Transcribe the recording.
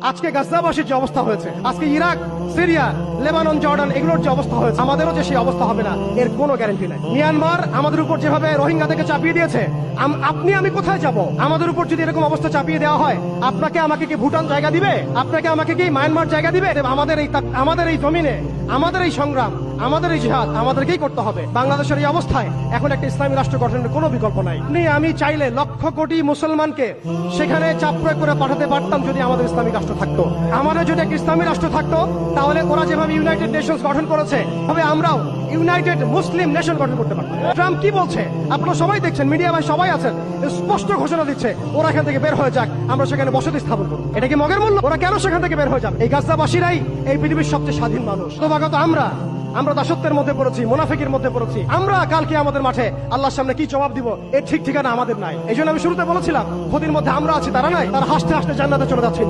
আজকে গাজাবাসীর যে অবস্থা হয়েছে, আজকে ইরাক, সিরিয়া, লেবানন, জর্ডান এগুলোর যে অবস্থা হয়েছে, আমাদেরও যে সেই অবস্থা হবে না এর কোনো গ্যারান্টি নাই। মিয়ানমার আমাদের উপর যেভাবে রোহিঙ্গাদেরকে চাপিয়ে দিয়েছে, আপনি আমি কোথায় যাব? আমাদের উপর যদি এরকম অবস্থা চাপিয়ে দেওয়া হয়, আপনাকে আমাকে কি ভুটান জায়গা দিবে? আপনাকে আমাকে কি মায়ানমার জায়গা দিবে? আমাদের এই জমিনে, আমাদের এই সংগ্রাম, আমাদের এই জিহাদ আমাদেরকেই করতে হবে। বাংলাদেশের এই অবস্থায় এখন একটা ইসলামী রাষ্ট্র গঠনের কোনো বিকল্প নাই। আমি চাইলে লক্ষ কোটি মুসলমানকে সেখানে চাপ প্রয়োগ করে পাঠাতে পারতাম যদি আমাদের ইসলামী রাষ্ট্র থাকতো। আমাদের যদি একটা ইসলামী রাষ্ট্র থাকতো, তাহলে ওরা যেভাবে ইউনাইটেড নেশনস গঠন করেছে, তবে আমরাও ইউনাইটেড মুসলিম নেশন গঠন করতে পারতাম। ট্রাম্প কি বলছে আপনারা সবাই দেখছেন, মিডিয়া ভাই সবাই আছেন, স্পষ্ট ঘোষণা দিচ্ছে ওরা এখান থেকে বের হয়ে যাক, আমরা সেখানে বসতি স্থাপন করব। এটা কি মগের মূল্য? ওরা কেন সেখান থেকে বের হয়ে যাবে? এই গাজাবাসীরাই এই পৃথিবীর সবচেয়ে স্বাধীন মানুষ। ক্রমাগত আমরা দাসত্বের মধ্যে পড়েছি, মুনাফিকের মধ্যে পড়েছি। আমরা কালকে আমাদের মাঠে আল্লাহর সামনে কি জবাব দিব এর ঠিক ঠিকানা আমাদের নাই। এই জন্য আমি শুরুতে বলেছিলাম, ক্ষতির মধ্যে আমরা আছি, তারা নাই। তারা হাসতে হাসতে জান্নাতে চলে যাচ্ছে।